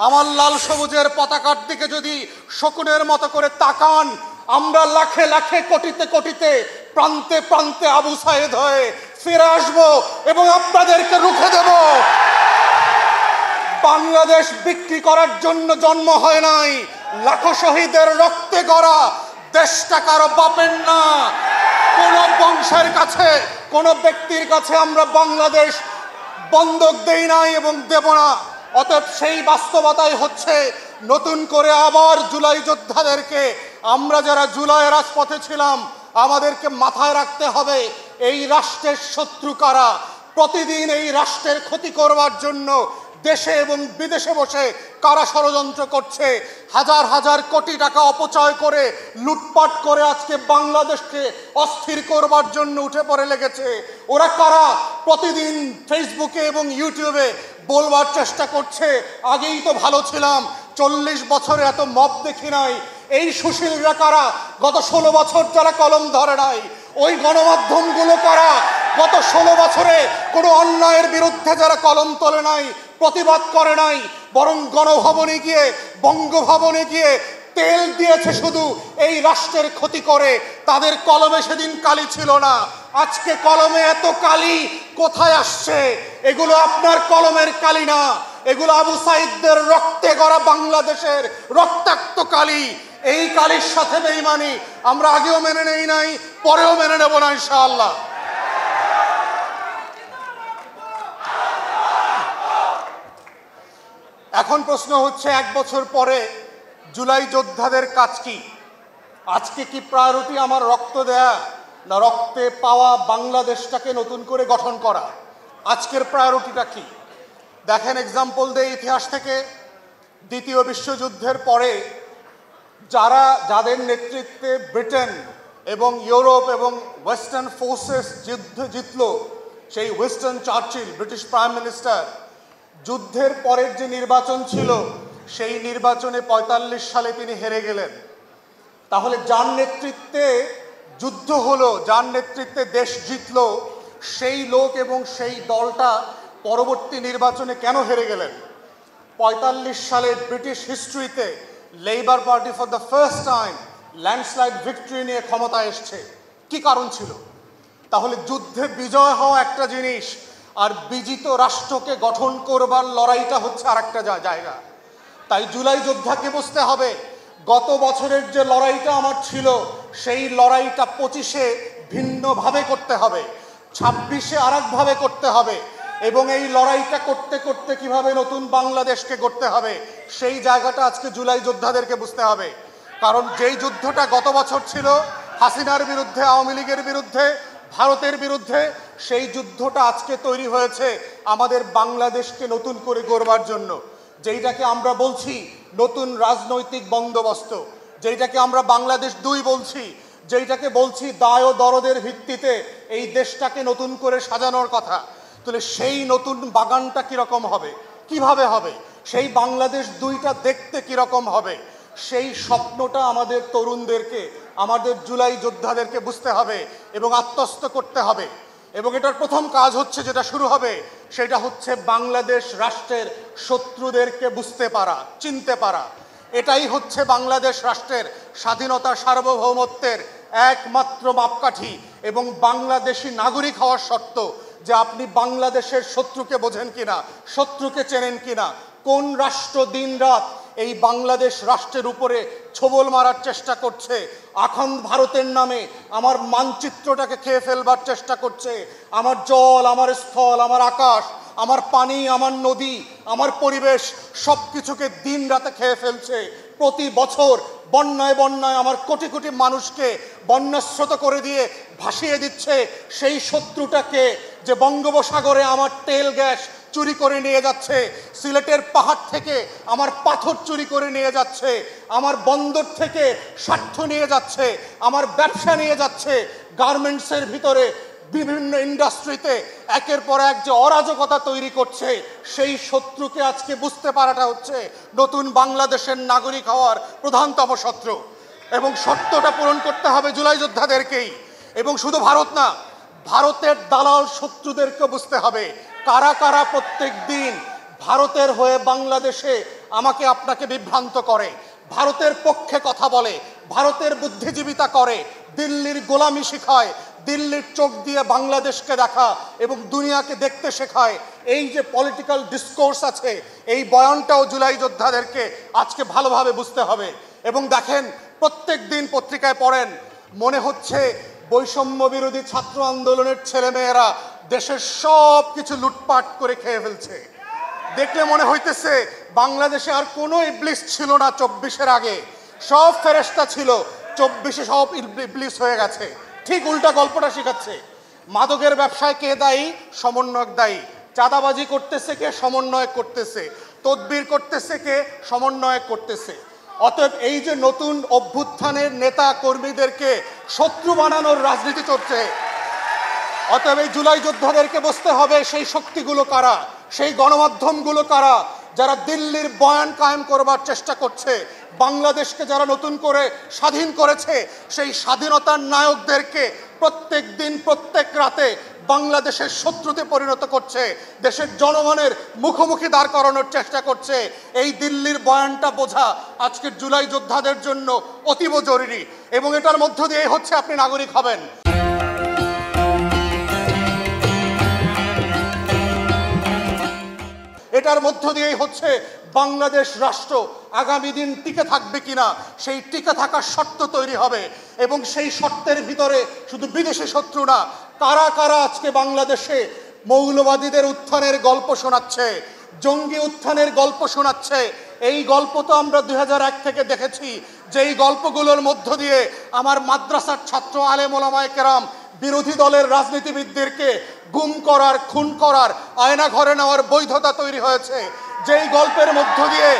আমার লাল সবুজের পতাকার দিকে যদি শকুনের মতো করে তাকান, আমরা লাখে লাখে কোটিতে কোটিতে প্রান্তে প্রান্তে আবু সাইদ হয়ে ফিরে আসবো এবং আপনাদেরকে রুখে দেব। বাংলাদেশ বিক্রি করার জন্য জন্ম হয় নাই, লাখো শহীদের রক্তে গড়া দেশটা কারো বাপের না। কোন বংশের কাছে, কোন ব্যক্তির কাছে আমরা বাংলাদেশ বন্ধক দেই নাই এবং দেব না। অতএব সেই বাস্তবতাই হচ্ছে নতুন করে আবার জুলাই যোদ্ধাদেরকে, আমরা যারা জুলাই রাজপথে ছিলাম, আমাদেরকে মাথায় রাখতে হবে এই রাষ্ট্রের শত্রু কারা। প্রতিদিন এই রাষ্ট্রের ক্ষতি করবার জন্য দেশে এবং বিদেশে বসে কারা ষড়যন্ত্র করছে, হাজার হাজার কোটি টাকা অপচয় করে লুটপাট করে আজকে বাংলাদেশকে অস্থির করবার জন্য উঠে পড়ে লেগেছে। ওরা কারা? প্রতিদিন ফেসবুকে এবং ইউটিউবে বলবার চেষ্টা করছে আগেই তো ভালো ছিলাম, 40 বছরে এত মব দেখি নাই। এই সুশীলরা কারা? গত 16 বছর যারা কলম ধরে নাই। ওই গণমাধ্যমগুলো কারা? গত 16 বছরে কোনো অন্যায়ের বিরুদ্ধে যারা কলম তোলে নাই, প্রতিবাদ করে নাই, বরং গণভবনে গিয়ে, বঙ্গভবনে গিয়ে তেল দিয়েছে শুধু এই রাষ্ট্রের ক্ষতি করে। তাদের কলমে সেদিন কালি ছিল না, আজকে কলমে এত কালি কোথায় আসছে? এগুলো আপনার কলমের কালি না, এগুলো আবু সাইদদের রক্তে গড়া বাংলাদেশের রক্তাক্ত কালি। এই কালির সাথে বেঈমানি আমরা আগেও মেনে নেই নাই, পরেও মেনে নেব না ইনশাআল্লাহ। এখন প্রশ্ন হচ্ছে, 1 বছর পরে জুলাই যোদ্ধাদের কাজ কি? আজকে কি প্রায়োরিটি আমার রক্ত দেয়া, না রক্তে পাওয়া বাংলাদেশটাকে নতুন করে গঠন করা? আজকের প্রায়োরিটিটা কি? দেখেন, এক্সাম্পল দেয় ইতিহাস থেকে। দ্বিতীয় বিশ্বযুদ্ধের পরে যাদের নেতৃত্বে ব্রিটেন এবং ইউরোপ এবং ওয়েস্টার্ন ফোর্সেস যুদ্ধে জিতল, সেই Winston Churchill, British prime minister, যুদ্ধের পরের যে নির্বাচন ছিল সেই নির্বাচনে 45 সালে তিনি হেরে গেলেন। তাহলে যার নেতৃত্বে যুদ্ধ হলো, যার নেতৃত্বে দেশ জিতল, সেই লোক এবং সেই দলটা পরবর্তী নির্বাচনে কেন হেরে গেলেন? 45 সালে ব্রিটিশ হিস্ট্রিতে Labour party for the first time landslide victory নিয়ে ক্ষমতায় এসছে। কি কারণ ছিল? তাহলে যুদ্ধে বিজয় হওয়া একটা জিনিস, আর বিজিত রাষ্ট্রকে গঠন করবার লড়াইটা হচ্ছে আর একটা জায়গা। তাই জুলাই যোদ্ধাকে বুঝতে হবে, গত বছরের যে লড়াইটা আমার ছিল, সেই লড়াইটা 25-এ ভিন্নভাবে করতে হবে, 26-এ আর একভাবে করতে হবে, এবং এই লড়াইটা করতে করতে কিভাবে নতুন বাংলাদেশকে গড়তে হবে, সেই জায়গাটা আজকে জুলাই যোদ্ধাদেরকে বুঝতে হবে। কারণ যেই যুদ্ধটা গত বছর ছিল হাসিনার বিরুদ্ধে, আওয়ামী লীগের বিরুদ্ধে, ভারতের বিরুদ্ধে, সেই যুদ্ধটা আজকে তৈরি হয়েছে আমাদের বাংলাদেশকে নতুন করে গড়বার জন্য। যেইটাকে আমরা বলছি নতুন রাজনৈতিক বন্দোবস্ত, যেইটাকে আমরা বাংলাদেশ 2 বলছি, যেইটাকে বলছি দায় ও দরদের ভিত্তিতে এই দেশটাকে নতুন করে সাজানোর কথা। তাহলে সেই নতুন বাগানটা কীরকম হবে, কিভাবে হবে, সেই বাংলাদেশ 2টা দেখতে কীরকম হবে, সেই স্বপ্নটা আমাদের তরুণদেরকে, আমাদের জুলাই যোদ্ধাদেরকে বুঝতে হবে এবং আত্মস্থ করতে হবে। এবং এটার প্রথম কাজ হচ্ছে, যেটা শুরু হবে, সেটা হচ্ছে বাংলাদেশ রাষ্ট্রের শত্রুদেরকে বুঝতে পারা, চিনতে পারা। এটাই হচ্ছে বাংলাদেশ রাষ্ট্রের স্বাধীনতা, সার্বভৌমত্বের একমাত্র মাপকাঠি এবং বাংলাদেশি নাগরিক হওয়ার শর্ত, যে আপনি বাংলাদেশের শত্রুকে বোঝেন কিনা, শত্রুকে চেনেন কিনা। কোন রাষ্ট্র দিনরাত এই বাংলাদেশ রাষ্ট্রের উপরে ছোবল মারার চেষ্টা করছে, আখন্দ ভারতের নামে আমার মানচিত্রটাকে খেয়ে ফেলবার চেষ্টা করছে, আমার জল, আমার স্থল, আমার আকাশ, আমার পানি, আমার নদী, আমার পরিবেশ, সব কিছুকে দিন রাতে খেয়ে ফেলছে। প্রতি বছর বন্যায় বন্যায় আমার কোটি কোটি মানুষকে বন্যাস্রোত করে দিয়ে ভাসিয়ে দিচ্ছে। সেই শত্রুটাকে, যে বঙ্গোপসাগরে আমার তেল গ্যাস চুরি করে নিয়ে যাচ্ছে, সিলেটের পাহাড় থেকে আমার পাথর চুরি করে নিয়ে যাচ্ছে, আমার বন্দর থেকে স্বার্থ নিয়ে যাচ্ছে, আমার ব্যবসা নিয়ে যাচ্ছে, গার্মেন্টসের ভিতরে বিভিন্ন ইন্ডাস্ট্রিতে একের পর এক যে অরাজকতা তৈরি করছে, সেই শত্রুকে আজকে বুঝতে পারাটা হচ্ছে নতুন বাংলাদেশের নাগরিক হওয়ার প্রধানতম শত্রু। এবং শর্তটা পূরণ করতে হবে জুলাই যোদ্ধাদেরকেই। এবং শুধু ভারত না, ভারতের দালাল শত্রুদেরকে বুঝতে হবে, কারা কারা প্রত্যেক দিন ভারতের হয়ে বাংলাদেশে আমাকে আপনাকে বিভ্রান্ত করে, ভারতের পক্ষে কথা বলে, ভারতের বুদ্ধিজীবিতা করে, দিল্লির গোলামি শিখায়, দিল্লির চোখ দিয়ে বাংলাদেশকে দেখা এবং দুনিয়াকে দেখতে শেখায়। এই যে পলিটিক্যাল ডিসকোর্স আছে, এই বয়ানটাও জুলাই যোদ্ধাদেরকে আজকে ভালোভাবে বুঝতে হবে। এবং দেখেন, প্রত্যেক দিন পত্রিকায় পড়েন, মনে হচ্ছে বৈষম্য বিরোধী ছাত্র আন্দোলনের ছেলেমেয়েরা দেশের সব কিছু লুটপাট করে খেয়ে ফেলছে। দেখলে মনে হইতেছে বাংলাদেশে আর কোনো ইবলিস ছিল না 24-এর আগে, সব ফেরেশতা ছিল, 24-এ সব ইবলিস হয়ে গেছে। ঠিক উল্টা গল্পটা শেখাচ্ছে। মাদকের ব্যবসায় কে দায়ী? সমন্বয়ক দায়ী। চাঁদাবাজি করতেছে কে? সমন্বয়ক করতেছে। তদবির করতেছে কে? সমন্বয়ক করতেছে। অতএব এই যে নতুন অভ্যুত্থানের নেতা কর্মীদেরকে শত্রু বানানোর রাজনীতি চলছে, অতএব এই জুলাই যোদ্ধাদেরকে বুঝতে হবে সেই শক্তিগুলো কারা, সেই গণমাধ্যমগুলো কারা, যারা দিল্লির বয়ান কায়েম করবার চেষ্টা করছে, বাংলাদেশকে যারা নতুন করে স্বাধীন করেছে সেই স্বাধীনতার নায়কদেরকে প্রত্যেক দিন প্রত্যেক রাতে বাংলাদেশের শত্রুতে পরিণত করছে, দেশের জনগণের মুখোমুখি দাঁড় করানোর চেষ্টা করছে। এই দিল্লির বয়ানটা বোঝা আজকের জুলাই যোদ্ধাদের জন্য অতীব জরুরি। এবং এটার মধ্য দিয়ে হচ্ছে আপনি নাগরিক হবেন। এটার মধ্য দিয়েই হচ্ছে বাংলাদেশ রাষ্ট্র আগামী দিন টিকে থাকবে কিনা সেই টিকে থাকার শর্ত তৈরি হবে। এবং সেই শর্তের ভিতরে শুধু বিদেশি শত্রু না, কারা কারা আজকে বাংলাদেশে মৌলবাদীদের উত্থানের গল্প শোনাচ্ছে, জঙ্গি উত্থানের গল্প শোনাচ্ছে, এই গল্প তো আমরা 2001 থেকে দেখেছি। যেই গল্পগুলোর মধ্য দিয়ে আমার মাদ্রাসার ছাত্র আলেম ওলামায়ে কেরাম বিরোধী দলের রাজনীতিবিদদেরকে গুম করার, খুন করার, আয়না ঘরে নেওয়ার বৈধতা তৈরি হয়েছে। যেই গল্পের মধ্য দিয়ে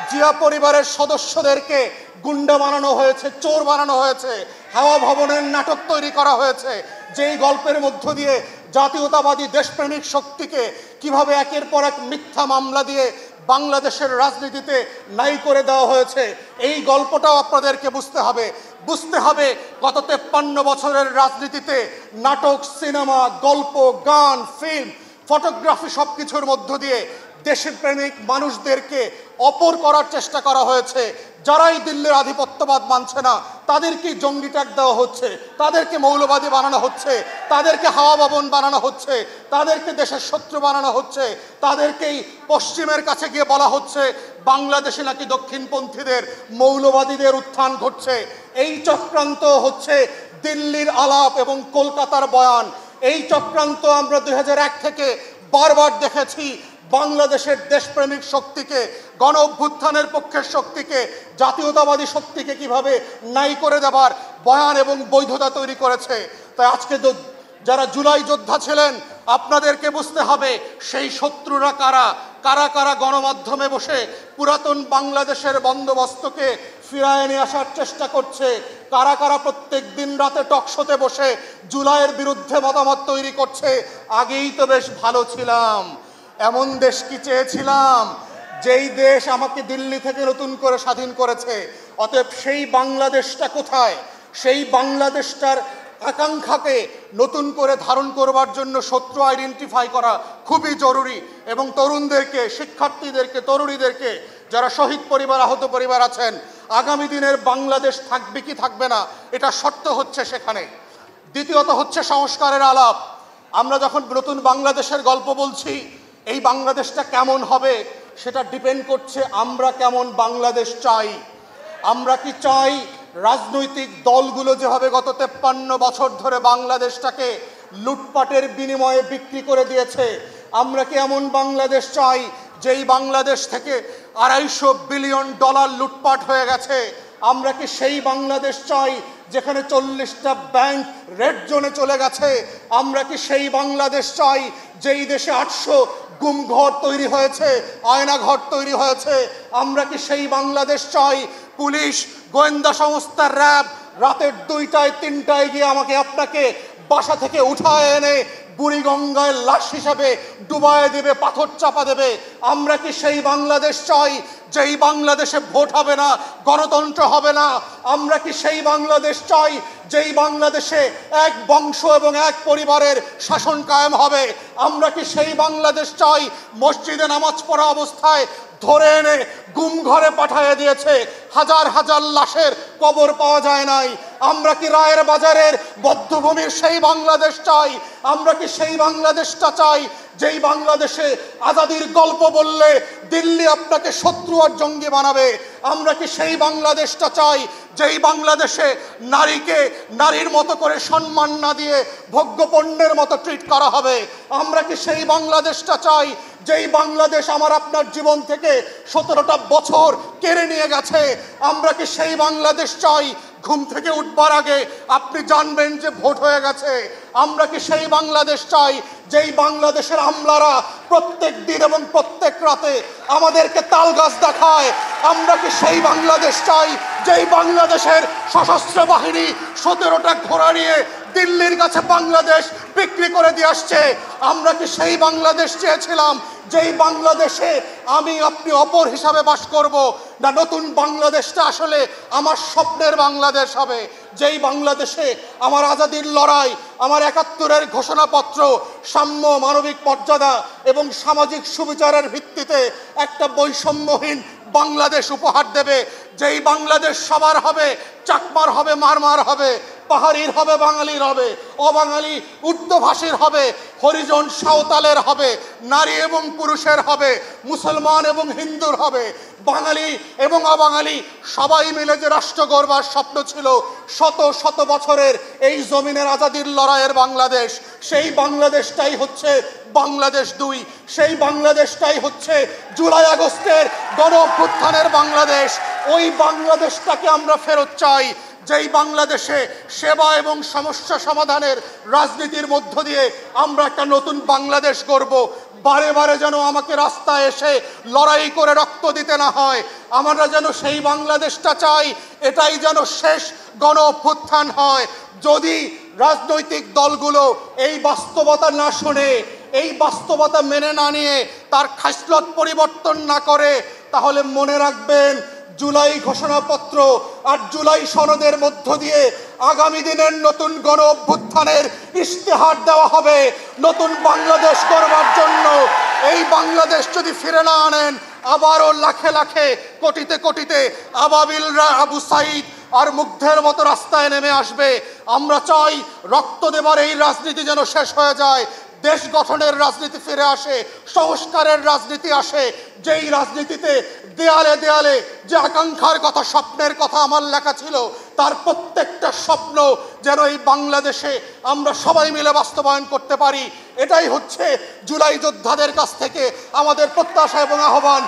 জিয়া পরিবারের সদস্যদেরকে গুন্ডা বানানো হয়েছে, চোর বানানো হয়েছে, হাওয়া ভবনের নাটক তৈরি করা হয়েছে। যেই গল্পের মধ্য দিয়ে জাতীয়তাবাদী দেশপ্রেমিক শক্তিকে কিভাবে একের পর এক মিথ্যা মামলা দিয়ে বাংলাদেশের রাজনীতিতে নাই করে দেওয়া হয়েছে, এই গল্পটাও আপনাদেরকে বুঝতে হবে। বুঝতে হবে গত 53 বছরের রাজনীতিতে নাটক, সিনেমা, গল্প, গান, ফিল্ম, ফটোগ্রাফি সব কিছুর মধ্য দিয়ে দেশপ্রেমিক মানুষদেরকে অপর করার চেষ্টা করা হয়েছে। যারাই দিল্লির আধিপত্যবাদ মানছে না তাদেরকেই জঙ্গি ট্যাগ দেওয়া হচ্ছে, তাদেরকে মৌলবাদী বানানো হচ্ছে, তাদেরকে হাওয়া ভবন বানানো হচ্ছে, তাদেরকে দেশের শত্রু বানানো হচ্ছে, তাদেরকেই পশ্চিমের কাছে গিয়ে বলা হচ্ছে বাংলাদেশে নাকি দক্ষিণপন্থীদের, মৌলবাদীদের উত্থান ঘটছে। এই চক্রান্ত হচ্ছে দিল্লির আলাপ এবং কলকাতার বয়ান। এই চক্রান্ত আমরা 2001 থেকে বারবার দেখেছি। বাংলাদেশের দেশপ্রেমিক শক্তিকে, গণ অভ্যুত্থানের পক্ষের শক্তিকে, জাতীয়তাবাদী শক্তিকে কিভাবে নাই করে দেবার বয়ান এবং বৈধতা তৈরি করেছে। তাই আজকে যারা জুলাই যোদ্ধা ছিলেন আপনাদেরকে বুঝতে হবে সেই শত্রুরা কারা, কারা কারা গণমাধ্যমে বসে পুরাতন বাংলাদেশের বন্দোবস্তকে ফিরায় নিয়ে আসার চেষ্টা করছে, কারা কারা প্রত্যেক দিন রাতে টকশোতে বসে জুলাইয়ের বিরুদ্ধে মতামত তৈরি করছে। আগেই তো বেশ ভালো ছিলাম, এমন দেশ কি চেয়েছিলাম যেই দেশ আমাকে দিল্লি থেকে নতুন করে স্বাধীন করেছে। অতএব সেই বাংলাদেশটা কোথায়? সেই বাংলাদেশটার আকাঙ্ক্ষাকে নতুন করে ধারণ করবার জন্য শত্রু আইডেন্টিফাই করা খুবই জরুরি। এবং তরুণদেরকে, শিক্ষার্থীদেরকে, তরুণীদেরকে, যারা শহীদ পরিবার, আহত পরিবার আছেন, আগামী দিনের বাংলাদেশ থাকবে কি থাকবে না এটা শর্ত হচ্ছে সেখানে। দ্বিতীয়ত হচ্ছে সংস্কারের আলাপ। আমরা যখন নতুন বাংলাদেশের গল্প বলছি, এই বাংলাদেশটা কেমন হবে সেটা ডিপেন্ড করছে আমরা কেমন বাংলাদেশ চাই। আমরা কি চাই রাজনৈতিক দলগুলো যেভাবে গত 53 বছর ধরে বাংলাদেশটাকে লুটপাটের বিনিময়ে বিক্রি করে দিয়েছে, আমরা কি এমন বাংলাদেশ চাই যেই বাংলাদেশ থেকে $250 বিলিয়ন লুটপাট হয়ে গেছে? আমরা কি সেই বাংলাদেশ চাই যেখানে 40টা ব্যাংক রেড জোনে চলে গেছে? আমরা কি সেই বাংলাদেশ চাই যেই দেশে 800 গুমঘর তৈরি হয়েছে, আয়না ঘর তৈরি হয়েছে? আমরা কি সেই বাংলাদেশ চাই পুলিশ, গোয়েন্দা সংস্থা, র্যাব রাতের 2টায় 3টায় গিয়ে আমাকে আপনাকে বাসা থেকে উঠায় এনে বুড়িগঙ্গায় লাশ হিসাবে ডুবায় দেবে, পাথর চাপা দেবে। আমরা কি সেই বাংলাদেশ চাই যেই বাংলাদেশে ভোট হবে না, গণতন্ত্র হবে না? আমরা কি সেই বাংলাদেশ চাই যেই বাংলাদেশে এক বংশ এবং এক পরিবারের শাসন কায়েম হবে? আমরা কি সেই বাংলাদেশ চাই মসজিদে নামাজ পড়া অবস্থায় ধরে এনে গুম ঘরে পাঠিয়ে দিয়েছে, হাজার হাজার লাশের কবর পাওয়া যায় নাই? আমরা কি রায়ের বাজারের বধ্যভূমির সেই বাংলাদেশ চাই? আমরা কি সেই বাংলাদেশটা চাই যেই বাংলাদেশে আজাদির গল্প বললে দিল্লি আপনাকে শত্রু আর জঙ্গি বানাবে? আমরা কি সেই বাংলাদেশটা চাই যেই বাংলাদেশে নারীকে নারীর মতো করে সম্মান না দিয়ে ভোগ্যপণ্যের মতো ট্রিট করা হবে? আমরা কি সেই বাংলাদেশটা চাই যেই বাংলাদেশ আমার আপনার জীবন থেকে 17টা বছর কেড়ে নিয়ে গেছে? আমরা কি সেই বাংলাদেশ চাই ঘুম থেকে উঠবার আগে আপনি জানবেন যে ভোট হয়ে গেছে? আমরা কি সেই বাংলাদেশ চাই যেই বাংলাদেশের আমলারা প্রত্যেক দিন এবং প্রত্যেক রাতে আমাদেরকে তাল গাছ দেখায়? আমরা কি সেই বাংলাদেশ চাই যেই বাংলাদেশের সশস্ত্র বাহিনী 17টা ঘোড়া নিয়ে দিল্লির কাছে বাংলাদেশ বিক্রি করে দিয়ে আসছে? আমরা কি সেই বাংলাদেশ চেয়েছিলাম যেই বাংলাদেশে আমি আপনি অপর হিসাবে বাস করব? না নতুন বাংলাদেশটা আসলে আমার স্বপ্নের বাংলাদেশ হবে, যেই বাংলাদেশে আমার আজাদির লড়াই, আমার 71-এর ঘোষণাপত্র সাম্য, মানবিক মর্যাদা এবং সামাজিক সুবিচারের ভিত্তিতে একটা বৈষম্যহীন বাংলাদেশ উপহার দেবে, যেই বাংলাদেশ সবার হবে, চাকমার হবে, মারমার হবে, পাহাড়ির হবে, বাঙালির হবে, অবাঙালি উর্দুভাষীর হবে, হরিজন সাঁওতালের হবে, নারী এবং পুরুষের হবে, মুসলমান এবং হিন্দুর হবে, বাঙালি এবং অবাঙালি সবাই মিলে যে রাষ্ট্র গড়বার স্বপ্ন ছিল শত শত বছরের এই জমিনের আজাদির লড়াইয়ের বাংলাদেশ, সেই বাংলাদেশটাই হচ্ছে বাংলাদেশ 2। সেই বাংলাদেশটাই হচ্ছে জুলাই আগস্টের গণ অভ্যুত্থানের বাংলাদেশ। ওই বাংলাদেশটাকে আমরা ফেরত চাই, যেই বাংলাদেশে সেবা এবং সমস্যা সমাধানের রাজনীতির মধ্য দিয়ে আমরা একটা নতুন বাংলাদেশ গড়ব। বারে বারে যেন আমাকে রাস্তায় এসে লড়াই করে রক্ত দিতে না হয়। আমরা যেন সেই বাংলাদেশটা চাই, এটাই যেন শেষ গণ অভ্যুত্থান হয়। যদি রাজনৈতিক দলগুলো এই বাস্তবতা না শোনে, এই বাস্তবতা মেনে না নিয়ে তার খাসলত পরিবর্তন না করে, তাহলে মনে রাখবেন জুলাই ঘোষণাপত্র আর জুলাই সনদের মধ্য দিয়ে আগামী দিনের নতুন গণ অভ্যুত্থানের ইশতেহার দেওয়া হবে নতুন বাংলাদেশ গড়বার জন্য। এই বাংলাদেশ যদি ফিরে না আনেন, আবারও লাখে লাখে কোটিতে কোটিতে আবাবিলরা আবু সাইদ আর মুগ্ধের মতো রাস্তায় নেমে আসবে। আমরা চাই রক্ত দেবার এই রাজনীতি যেন শেষ হয়ে যায়, দেশ গঠনের রাজনীতি ফিরে আসে, সংস্কারের রাজনীতি আসে, যেই রাজনীতিতে দেয়ালে দেয়ালে যে আকাঙ্ক্ষার কথা, স্বপ্নের কথা আমার লেখা ছিল, তার প্রত্যেকটা স্বপ্ন যেন এই বাংলাদেশে আমরা সবাই মিলে বাস্তবায়ন করতে পারি। এটাই হচ্ছে জুলাই যোদ্ধাদের কাছ থেকে আমাদের প্রত্যাশা এবং আহ্বান।